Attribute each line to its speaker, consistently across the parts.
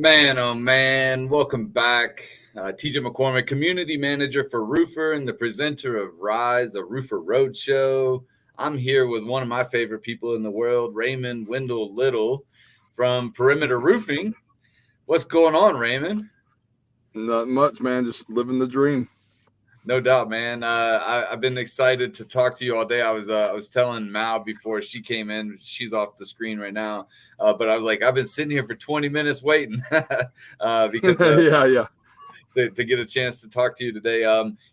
Speaker 1: Man, oh man, welcome back. TJ McCormack, Community Manager for Roofer and the presenter of Rise, a Roofer Roadshow. I'm here with one of my favorite people in the world, Raymond Wendell Little from Perimeter Roofing. What's going on, Raymond?
Speaker 2: Not much, man. Just living the dream.
Speaker 1: No doubt, man. I've been excited to talk to you all day. I was telling Mal before she came in. She's off the screen right now, but I was like, I've been sitting here for 20 minutes waiting because
Speaker 2: Yeah.
Speaker 1: to get a chance to talk to you today.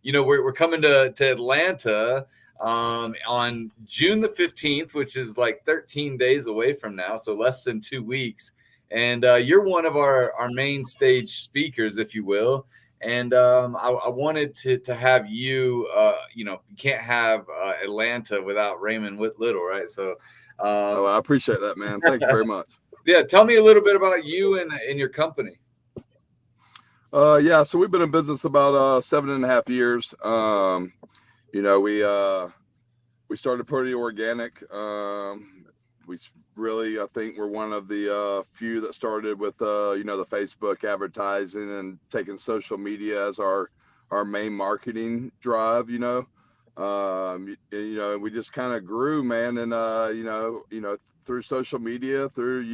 Speaker 1: We're coming to Atlanta on June the 15th, which is like 13 days away from now, so less than 2 weeks. And you're one of our main stage speakers, if you will. And I wanted to have you. You can't have Atlanta without Raymond Little, right? So,
Speaker 2: I appreciate that, man. Thank you very much.
Speaker 1: Yeah, tell me a little bit about you and your company.
Speaker 2: So we've been in business about 7.5 years. We started pretty organic. We really, I think, we're one of the few that started with the Facebook advertising and taking social media as our main marketing drive. We just kind of grew, man, and through social media, through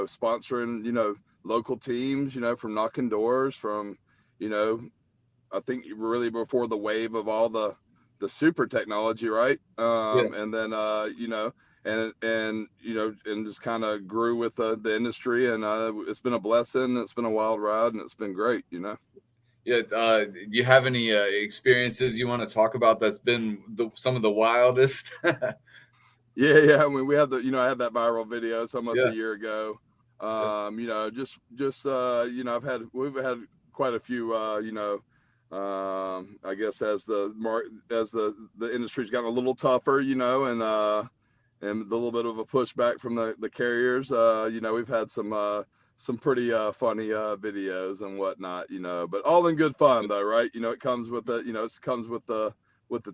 Speaker 2: sponsoring local teams, from knocking doors, from I think really before the wave of all the super technology, right? And then and just kind of grew with the industry, and it's been a blessing. It's been a wild ride, and it's been great.
Speaker 1: Yeah. Do you have any experiences you want to talk about that's been some of the wildest?
Speaker 2: Yeah. I mean, we had I had that viral video. It's almost a year ago. We've had quite a few, I guess as the industry's gotten a little tougher, and a little bit of a pushback from the carriers, we've had some pretty funny videos and whatnot, but all in good fun though, right? It comes with the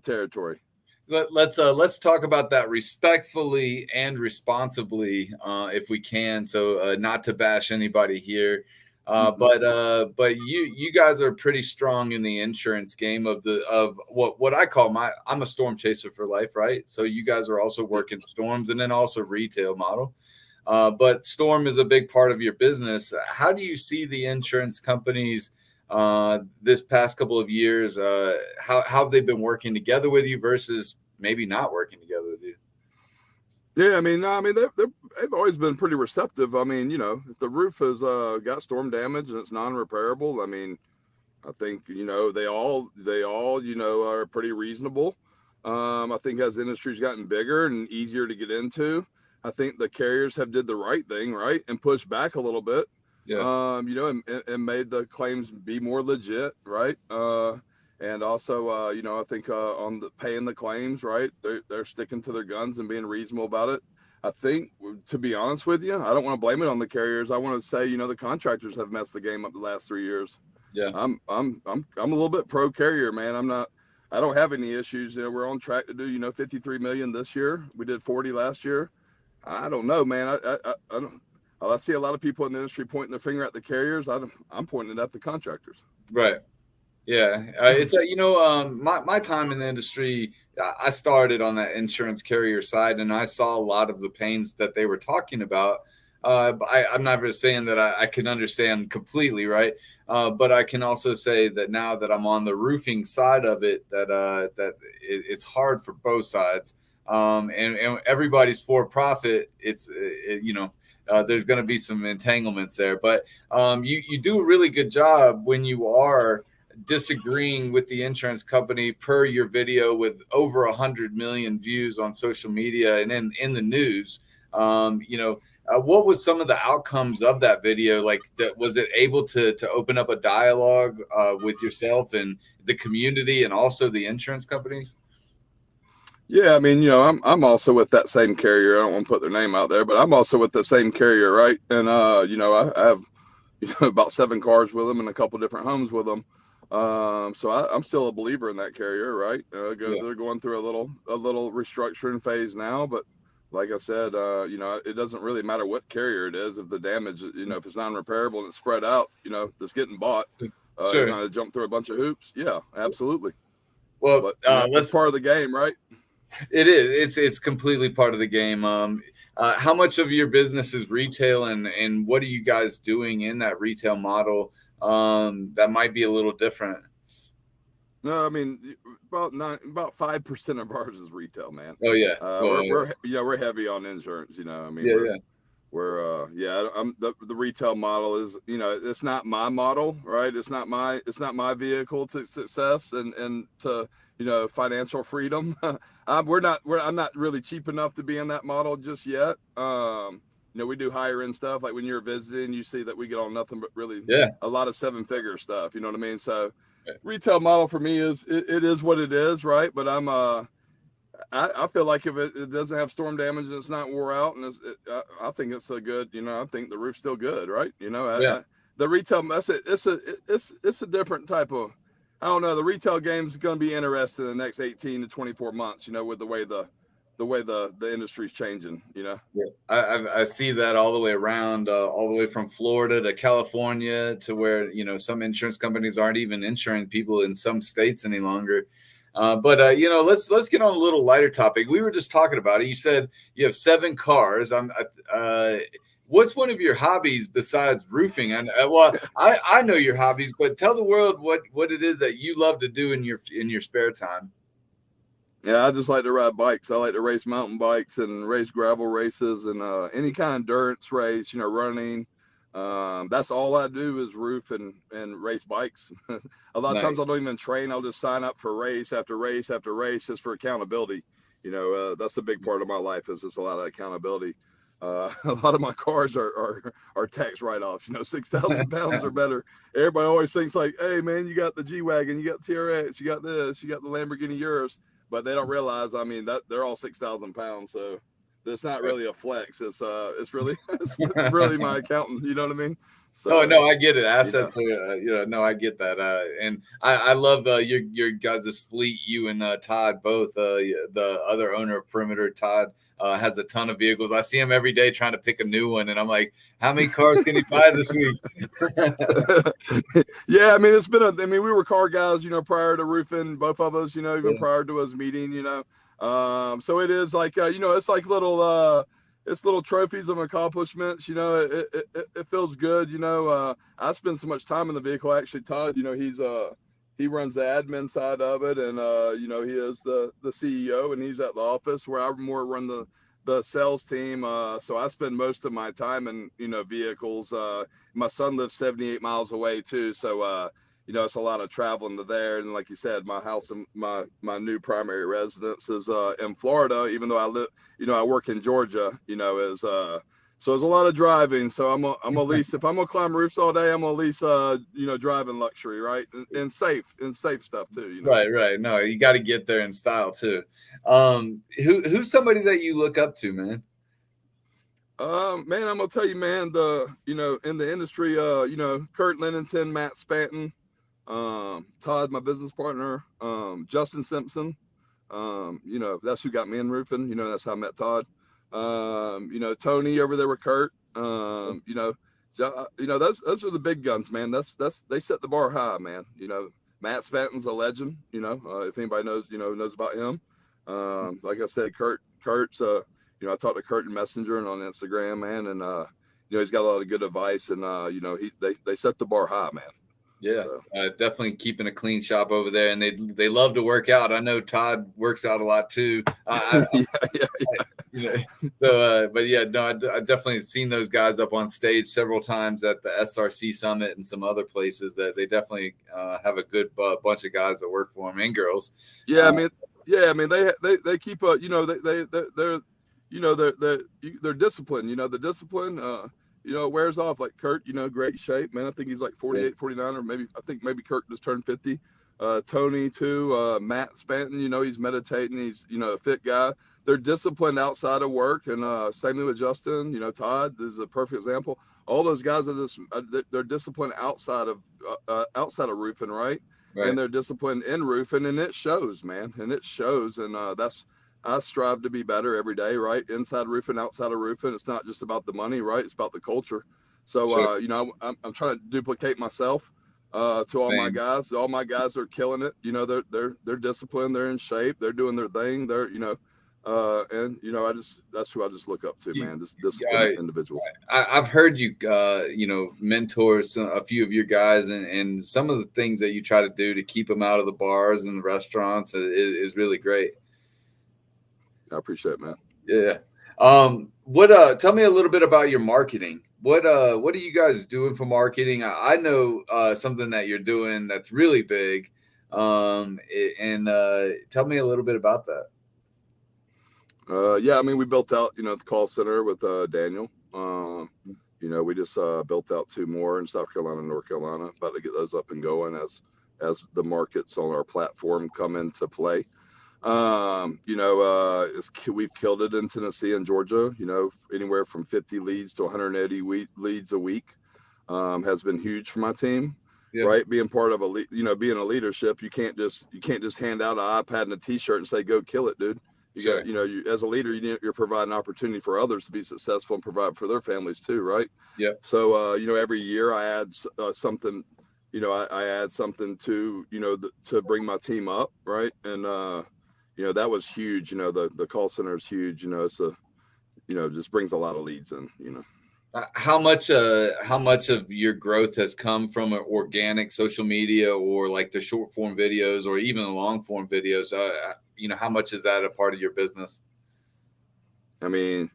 Speaker 2: territory.
Speaker 1: Let's talk about that respectfully and responsibly, if we can. So not to bash anybody here, but you guys are pretty strong in the insurance game of what I call I'm a storm chaser for life, right? So you guys are also working storms and then also retail model. But storm is a big part of your business. How do you see the insurance companies this past couple of years? How have they been working together with you versus maybe not working together with you?
Speaker 2: Yeah, they've always been pretty receptive. I mean, if the roof has got storm damage and it's non-repairable, I think they all are pretty reasonable. I think as the industry's gotten bigger and easier to get into, I think the carriers have did the right thing, right, and pushed back a little bit.
Speaker 1: Yeah.
Speaker 2: And made the claims be more legit, right? And also, I think on the paying the claims, right? They're sticking to their guns and being reasonable about it. I think, to be honest with you, I don't want to blame it on the carriers. I want to say, the contractors have messed the game up the last 3 years.
Speaker 1: Yeah,
Speaker 2: I'm a little bit pro carrier, man. I don't have any issues. We're on track to do 53 million this year. We did 40 last year. I don't know, man. I don't. I see a lot of people in the industry pointing their finger at the carriers. I'm pointing it at the contractors.
Speaker 1: Right. Yeah. It's my time in the industry, I started on that insurance carrier side, and I saw a lot of the pains that they were talking about. But I'm not really saying that I can understand completely, right? But I can also say that now that I'm on the roofing side of it, that it's hard for both sides. And everybody's for profit. There's going to be some entanglements there, but you do a really good job when you are disagreeing with the insurance company per your video with over 100 million views on social media and in the news. What was some of the outcomes of that video? Like, was it able to open up a dialogue with yourself and the community and also the insurance companies?
Speaker 2: Yeah, I'm also with that same carrier. I don't want to put their name out there, but I'm also with the same carrier, right? And I have about 7 cars with them and a couple different homes with them. So I'm still a believer in that carrier, right? They're going through a little restructuring phase now, but like I said, it doesn't really matter what carrier it is. If the damage, if it's non-repairable and it's spread out, that's getting bought, you're
Speaker 1: Sure.
Speaker 2: going to jump through a bunch of hoops. Yeah, absolutely.
Speaker 1: Well,
Speaker 2: But it's part of the game, right?
Speaker 1: it is. It's completely part of the game. How much of your business is retail, and what are you guys doing in that retail model that might be a little different?
Speaker 2: No, I mean about 5% of ours is retail, man.
Speaker 1: Oh yeah. Well,
Speaker 2: We're heavy on insurance. I mean
Speaker 1: yeah, yeah.
Speaker 2: I'm the retail model is, it's not my model, right? It's not my vehicle to success and to, financial freedom. I'm not really cheap enough to be in that model just yet. We do higher end stuff. Like when you're visiting, you see that we get on nothing but really
Speaker 1: Yeah.
Speaker 2: a lot of 7-figure stuff. You know what I mean? So retail model for me is it is what it is, right? But I feel like if it doesn't have storm damage and it's not wore out, and I think it's a good, I think the roof's still good, right? The retail, it's a different type of, I don't know. The retail game is going to be interesting in the next 18 to 24 months, with the way the industry's changing,
Speaker 1: Yeah, I see that all the way around, all the way from Florida to California to where some insurance companies aren't even insuring people in some states any longer. But let's get on a little lighter topic. We were just talking about it. You said you have 7 cars. What's one of your hobbies besides roofing? And I know your hobbies, but tell the world what it is that you love to do in your spare time.
Speaker 2: Yeah, I just like to ride bikes. I like to race mountain bikes and race gravel races and any kind of endurance race, running. That's all I do is roof and race bikes. A lot of times I don't even train. I'll just sign up for race after race after race just for accountability. That's a big part of my life is just a lot of accountability. A lot of my cars are tax write-offs, 6,000 pounds or better. Everybody always thinks like, hey man, you got the G-Wagon, you got the TRX, you got this, you got the Lamborghini Urus, but they don't realize, I mean, that they're all 6,000 pounds. So it's not really a flex. It's really it's really my accountant. You know what I mean? So
Speaker 1: no, I get it. Assets, no, I get that. And I love your guys' fleet. You and Todd both. The other owner of Perimeter, Todd, has a ton of vehicles. I see him every day trying to pick a new one, and I'm like, how many cars can he buy this week?
Speaker 2: Yeah, I mean, we were car guys, prior to roofing, both of us, even prior to us meeting, so it is like, it's like little, it's little trophies of accomplishments. It feels good. I spend so much time in the vehicle. Actually, Todd, he runs the admin side of it, and he is the CEO, and he's at the office where I more run the sales team. So I spend most of my time in vehicles. My son lives 78 miles away too, so it's a lot of traveling to there. And like you said, my house and my new primary residence is in Florida, even though I live, I work in Georgia, so there's a lot of driving. So I'm at least, if I'm gonna climb roofs all day, I'm at least driving luxury, right? And safe stuff too,
Speaker 1: Right. No, you got to get there in style too. Who's somebody that you look up to, man?
Speaker 2: Man, I'm gonna tell you, man, in the industry, Kurt Lennington, Matt Spanton, Todd, my business partner, Justin Simpson, that's who got me in roofing. That's how I met Todd. Tony over there with Kurt. Those are the big guns, man. They set the bar high, man. Matt Spanton's a legend. If anybody knows about him. Like I said, Kurt's I talked to Kurt in Messenger and on Instagram, man, and he's got a lot of good advice, and they set the bar high, man.
Speaker 1: Yeah, so. Definitely keeping a clean shop over there, and they love to work out. I know Todd works out a lot too. But yeah, no, I've definitely seen those guys up on stage several times at the SRC Summit and some other places. That they definitely have a good bunch of guys that work for them and girls.
Speaker 2: Yeah, they keep they're disciplined. The discipline. It wears off. Like Kurt, great shape, man. I think he's like 48, 49, or maybe Kurt just turned 50. Tony too. Matt Spanton, he's meditating. He's, a fit guy. They're disciplined outside of work, and same thing with Justin. Todd is a perfect example. All those guys are just they're disciplined outside of roofing, right? And they're disciplined in roofing, and it shows, man. And it shows, and that's I strive to be better every day, right? Inside roofing, outside of roofing. It's not just about the money, right? It's about the culture. So,
Speaker 1: Sure,
Speaker 2: I'm trying to duplicate myself to all my
Speaker 1: man.
Speaker 2: guys. All my guys are killing it. They're disciplined. They're in shape. They're doing their thing. And that's who I just look up to,
Speaker 1: You,
Speaker 2: man. This disciplined individuals.
Speaker 1: I've heard you, mentor a few of your guys, and some of the things that you try to do to keep them out of the bars and the restaurants is really great.
Speaker 2: I appreciate it, man.
Speaker 1: Yeah. What? Tell me a little bit about your marketing. What are you guys doing for marketing? I know something that you're doing that's really big. And tell me a little bit about that.
Speaker 2: Yeah, I mean, we built out, the call center with Daniel. We just built out 2 more in South Carolina and North Carolina, about to get those up and going as the markets on our platform come into play. We've killed it in Tennessee and Georgia, anywhere from 50 leads to 180 leads a week, has been huge for my team. Yeah. Right. Being part of being a leadership, you can't just hand out an iPad and a t-shirt and say, go kill it, dude.
Speaker 1: Sure.
Speaker 2: As a leader, you're providing opportunity for others to be successful and provide for their families too. Right.
Speaker 1: Yeah.
Speaker 2: So, every year I add something, I add something to, to bring my team up. Right. And, that was huge. The call center is huge. It's just brings a lot of leads in,
Speaker 1: How much of your growth has come from organic social media, or like the short form videos, or even the long form videos? How much is that a part of your business?
Speaker 2: I mean,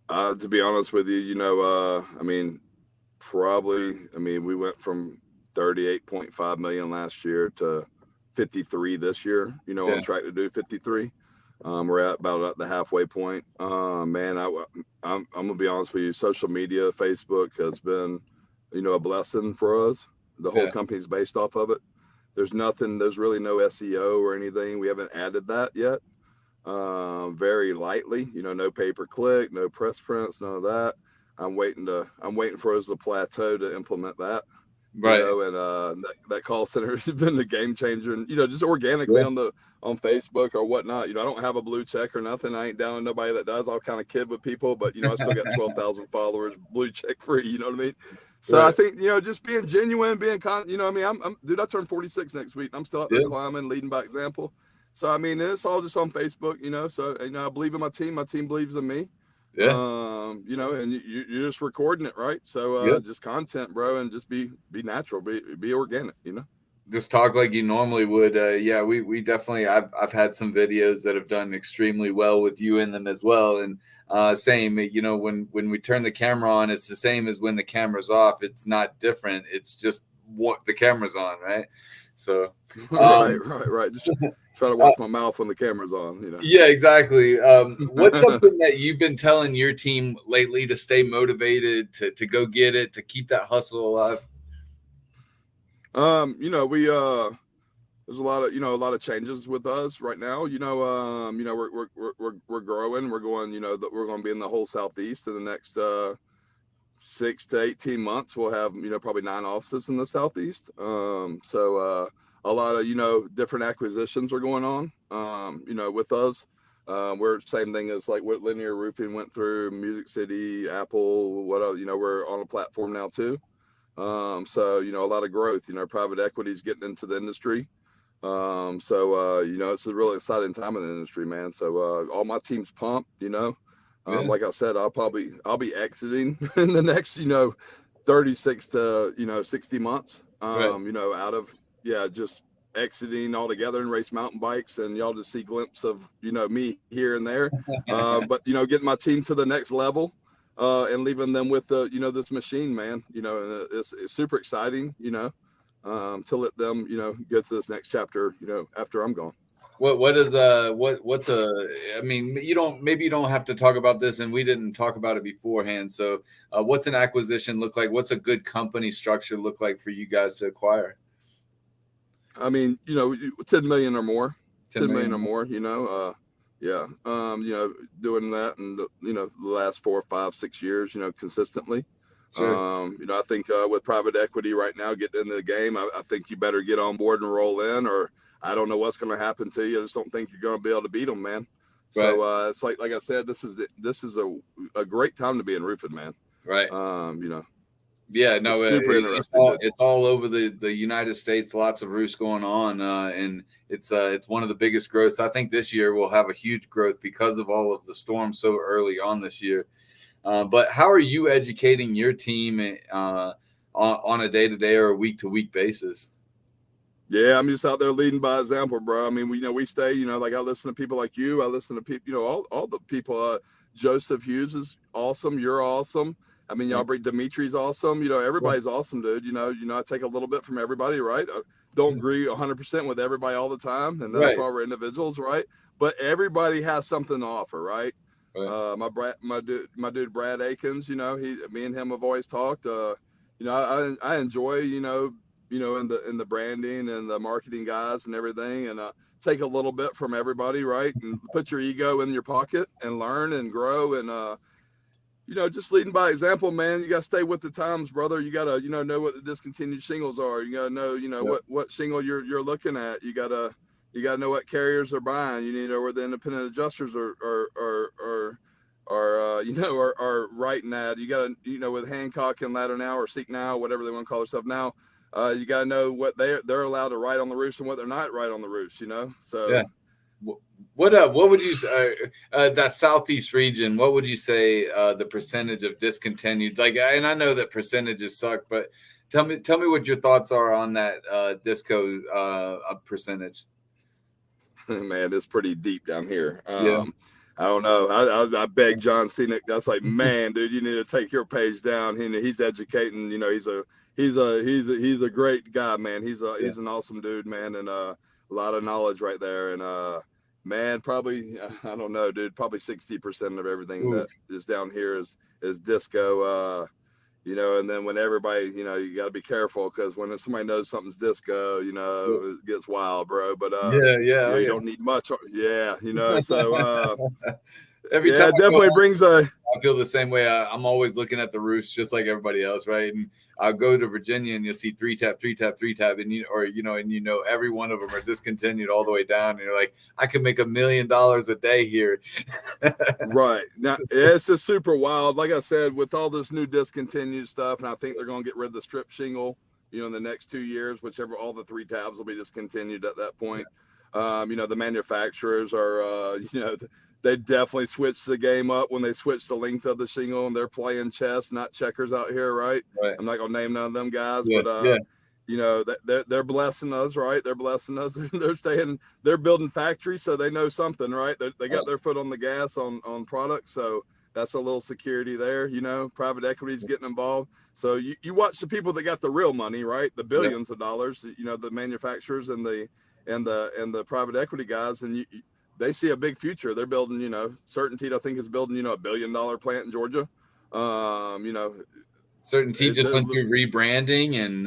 Speaker 2: to be honest with you, we went from 38.5 million last year to 53 this year,
Speaker 1: Yeah.
Speaker 2: On track to do 53. We're at the halfway point. Man, I'm gonna be honest with you. Social media, Facebook has been, a blessing for us. The whole company's based off of it. There's really no SEO or anything. We haven't added that yet. Very lightly, no pay per click, no press prints, none of that. I'm waiting for us to plateau to implement that.
Speaker 1: Right.
Speaker 2: And that call center has been a game changer, and just organically on Facebook or whatnot. I don't have a blue check or nothing. I ain't down nobody that does. I'll kind of kid with people, but I still got 12,000 followers, blue check free. You know what I mean? So right. I think just being genuine, being dude. I turned 46 next week. I'm still out there climbing, leading by example. So I mean, it's all just on Facebook. So I believe in my team. My team believes in me. Yeah. And you're just recording it, right? So just content, bro, and just be natural, be organic,
Speaker 1: Just talk like you normally would. We definitely. I've had some videos that have done extremely well with you in them as well. And same, when we turn the camera on, it's the same as when the camera's off. It's not different. It's just what the camera's on, right? So
Speaker 2: right. Just try to watch my mouth when the camera's on,
Speaker 1: Yeah, exactly. What's something that you've been telling your team lately to stay motivated, to go get it, to keep that hustle alive?
Speaker 2: We there's a lot of changes with us right now. We're growing. We're going. We're going to be in the whole Southeast in the next 6 to 18 months. We'll have probably 9 offices in the Southeast. A lot of different acquisitions are going on. With us. We're same thing as like what Linear Roofing went through, Music City, Apple, what else, we're on a platform now too. A lot of growth, private equity is getting into the industry. It's a really exciting time in the industry, man. So all my team's pumped, like I said, I'll be exiting in the next, 36 to, 60 months, out of, just exiting altogether and race mountain bikes, and y'all just see glimpse of me here and there, but getting my team to the next level, and leaving them with this machine, man. And it's super exciting, to let them get to this next chapter, after I'm gone.
Speaker 1: What's I mean, you don't have to talk about this, and we didn't talk about it beforehand. So what's an acquisition look like? What's a good company structure look like for you guys to acquire?
Speaker 2: I mean, 10 million or more, 10 million or more, doing that and the last 4, 5, 6 years, consistently. Sure. I think with private equity right now getting into the game, I think you better get on board and roll in, or I don't know what's going to happen to you. I just don't think you're going to be able to beat them, man.
Speaker 1: Right.
Speaker 2: So it's like I said, this is a great time to be in roofing, man.
Speaker 1: Right.
Speaker 2: You know,
Speaker 1: Yeah, no,
Speaker 2: it's super
Speaker 1: it's
Speaker 2: interesting,
Speaker 1: all
Speaker 2: dude.
Speaker 1: it's all over the United States. Lots of roofs going on, and it's one of the biggest growths. I think this year we'll have a huge growth because of all of the storms so early on this year. But how are you educating your team on a day to day or a week to week basis?
Speaker 2: Yeah, I'm just out there leading by example, bro. I mean, we stay, like I listen to people like you. I listen to people, all the people. Joseph Hughes is awesome. You're awesome. I mean, y'all bring Dimitri's awesome. Everybody's awesome, dude. I take a little bit from everybody, right? I don't agree 100% with everybody all the time, and that's
Speaker 1: Right.
Speaker 2: why we're individuals, right? But everybody has something to offer, right?
Speaker 1: Right.
Speaker 2: My dude Brad Akins, me and him have always talked. I enjoy, in the branding and the marketing guys and everything, and take a little bit from everybody, right? And put your ego in your pocket and learn and grow, and just leading by example, man. You got to stay with the times, brother. You got to, know what the discontinued shingles are. You got to know, what shingle you're looking at. You got to know what carriers are buying. You need to know where the independent adjusters are writing that. You got to, with Hancock and Ladder Now or Seek Now, whatever they want to call themselves now. You got to know what they're allowed to write on the roofs and what they're not right on the roofs. So
Speaker 1: Yeah. What would you say that southeast region? What would you say the percentage of discontinued? Like, and I know that percentages suck, but tell me what your thoughts are on that disco percentage.
Speaker 2: Man, it's pretty deep down here.
Speaker 1: Yeah.
Speaker 2: I don't know. I beg John Cena. That's like, man, dude, you need to take your page down. He's educating. He's a great guy, man. He's an awesome dude, man, and a lot of knowledge right there. And man, probably I don't know, dude. Probably 60% of everything that
Speaker 1: Oof.
Speaker 2: is down here is disco. And then when everybody, you got to be careful because when somebody knows something's disco,
Speaker 1: Yeah.
Speaker 2: it gets wild, bro. But
Speaker 1: Yeah. Yeah. Oh,
Speaker 2: you
Speaker 1: yeah.
Speaker 2: don't need much. Yeah, so
Speaker 1: Every time
Speaker 2: yeah, it
Speaker 1: I go
Speaker 2: definitely brings a.
Speaker 1: I feel the same way. I'm always looking at the roofs just like everybody else, right? And I'll go to Virginia and you'll see three tap, and every one of them are discontinued all the way down. And you're like, I could make $1 million a day here.
Speaker 2: Right now,
Speaker 1: So,
Speaker 2: it's just super wild. Like I said, with all this new discontinued stuff, and I think they're going to get rid of the strip shingle, in the next 2 years, whichever all the 3 tabs will be discontinued at that point. The manufacturers are, they definitely switched the game up when they switched the length of the shingle, and they're playing chess, not checkers out here, right?
Speaker 1: right.
Speaker 2: I'm not gonna name none of them guys,
Speaker 1: Yeah.
Speaker 2: but
Speaker 1: Yeah.
Speaker 2: they're blessing us, right? They're blessing us. They're building factories, so they know something, right? They got their foot on the gas on products, so that's a little security there. Private equity's getting involved. So you watch the people that got the real money, right? The billions of dollars, the manufacturers and the private equity guys, and they see a big future. They're building, Certainty, I think, is building, $1 billion plant in Georgia.
Speaker 1: Certainty just went through rebranding and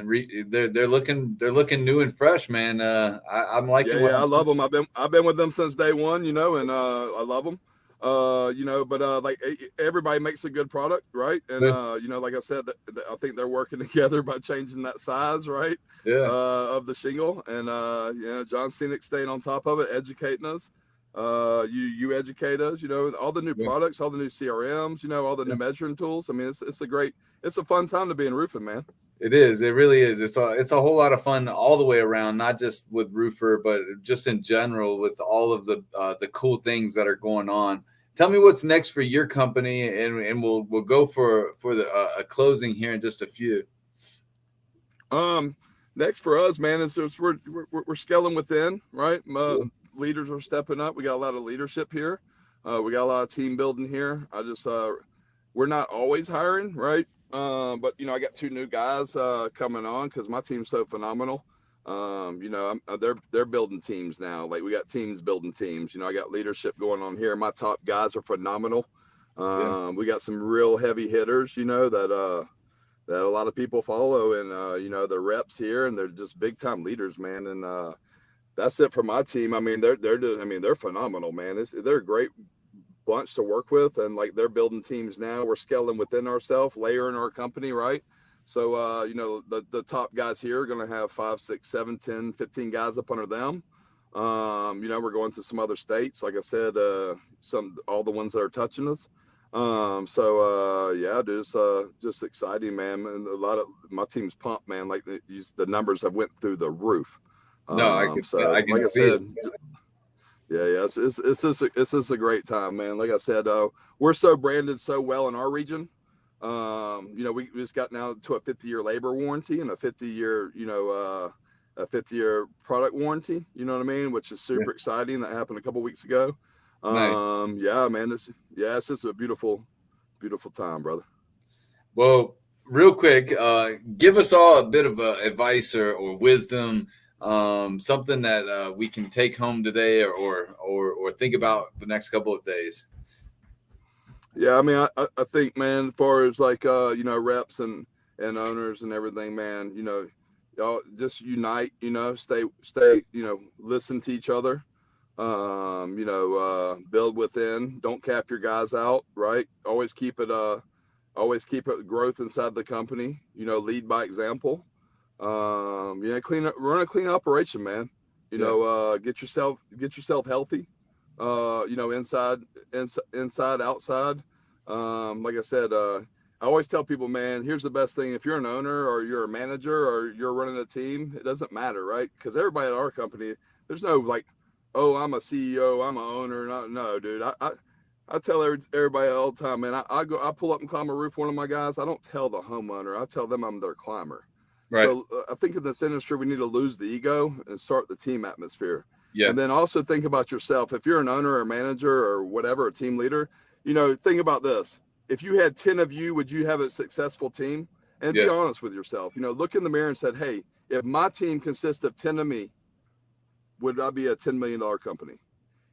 Speaker 1: they're looking new and fresh, man. I'm liking what
Speaker 2: I
Speaker 1: I'm
Speaker 2: love
Speaker 1: seeing.
Speaker 2: them. I've been with them since day one, and I love them. But like everybody makes a good product, right? And like I said, I think they're working together by changing that size, right?
Speaker 1: Yeah.
Speaker 2: Of the shingle, and John Scenic staying on top of it, educating us. You educate us, all the new products, all the new CRMs, all the new measuring tools. I mean, it's a fun time to be in roofing, man.
Speaker 1: It is. It really is. It's a whole lot of fun all the way around, not just with Roofer, but just in general with all of the cool things that are going on. Tell me what's next for your company, and we'll go for a closing here in just a few.
Speaker 2: Next for us, man, is we're scaling within, right? Leaders are stepping up. We got a lot of leadership here. We got a lot of team building here. We're not always hiring, right? But I got 2 new guys coming on because my team's so phenomenal. They're building teams now. Like we got teams building teams. I got leadership going on here. My top guys are phenomenal. We got some real heavy hitters, that a lot of people follow, and the reps here, and they're just big time leaders, man. And that's it for my team. I mean, they're phenomenal, man. They're a great bunch to work with, and like they're building teams now. We're scaling within ourselves, layering our company, right? So the top guys here are going to have 5, 6, 7, 10, 15 guys up under them. We're going to some other states, like I said, all the ones that are touching us. Just exciting, man. And a lot of my team's pumped, man. Like the numbers have went through the roof.
Speaker 1: No, I can
Speaker 2: Like I
Speaker 1: see it.
Speaker 2: said, yeah, it's just a great time, man. Like I said, we're so branded so well in our region. We just got now to a 50-year labor warranty and a 50-year, a 50-year product warranty. You know what I mean? Which is super exciting. That happened a couple weeks ago.
Speaker 1: Nice.
Speaker 2: Yeah, man. It's just a beautiful, beautiful time, brother.
Speaker 1: Well, real quick, give us all a bit of advice or wisdom, something that we can take home today or think about the next couple of days.
Speaker 2: Yeah, I mean, I think, man, as far as like reps and owners and everything, man, y'all just unite, stay, listen to each other, build within, don't cap your guys out, right? Always keep it growth inside the company, lead by example. Run a clean operation, man. Get yourself healthy. Inside, outside. Like I said, I always tell people, man, here's the best thing. If you're an owner or you're a manager or you're running a team, it doesn't matter, right? Because everybody at our company, there's no like, oh, I'm a CEO, I'm an owner. No, dude. I tell everybody all the time, man. I pull up and climb a roof. One of my guys, I don't tell the homeowner. I tell them I'm their climber.
Speaker 1: Right.
Speaker 2: So I think in this industry, we need to lose the ego and start the team atmosphere.
Speaker 1: Yeah.
Speaker 2: And then also think about yourself. If you're an owner or manager or whatever, a team leader, think about this. If you had 10 of you, would you have a successful team? And be honest with yourself. Look in the mirror and said, hey, if my team consists of 10 of me, would I be a $10 million company?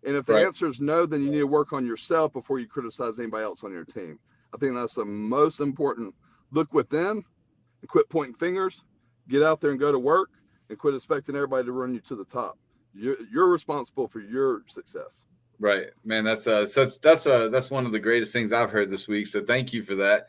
Speaker 2: And if the answer is no, then you need to work on yourself before you criticize anybody else on your team. I think that's the most important. Look within and quit pointing fingers. Get out there and go to work and quit expecting everybody to run you to the top. You're responsible for your success.
Speaker 1: Right, man. That's one of the greatest things I've heard this week. So thank you for that.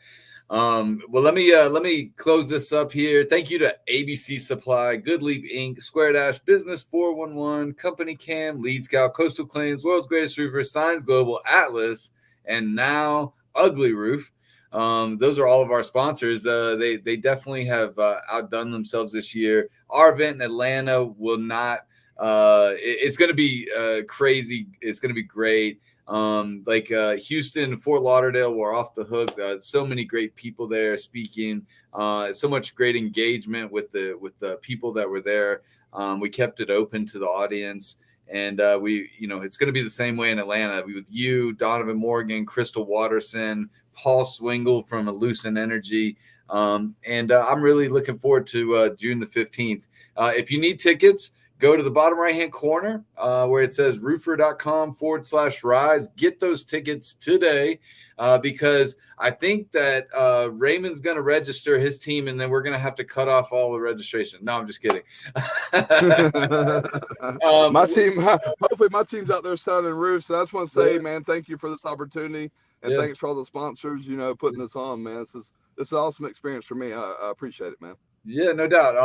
Speaker 1: Well, let me close this up here. Thank you to ABC Supply, Good Leap Inc., Square Dash, Business 411, Company Cam, Lead Scout, Coastal Claims, World's Greatest Roofer, Signs Global, Atlas, and now Ugly Roof. Those are all of our sponsors. They definitely have outdone themselves this year. Our event in Atlanta will not. It's going to be crazy. It's going to be great. Houston, Fort Lauderdale were off the hook. So many great people there speaking. So much great engagement with the people that were there. We kept it open to the audience. And it's going to be the same way in Atlanta with you, Donovan Morgan, Crystal Watterson, Paul Swingle from Lucent Energy. I'm really looking forward to June the 15th. If you need tickets, go to the bottom right-hand corner where it says roofer.com/rise. Get those tickets today because I think that Raymond's going to register his team, and then we're going to have to cut off all the registration. No, I'm just kidding.
Speaker 2: My team, hopefully my team's out there sounding roofs. And I just want to say, man, thank you for this opportunity. And thanks for all the sponsors, putting this on, man. This is an awesome experience for me. I appreciate it, man.
Speaker 1: Yeah, no doubt.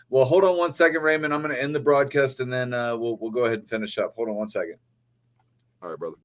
Speaker 1: Well, hold on one second, Raymond. I'm going to end the broadcast, and then we'll go ahead and finish up. Hold on one second.
Speaker 2: All right, brother.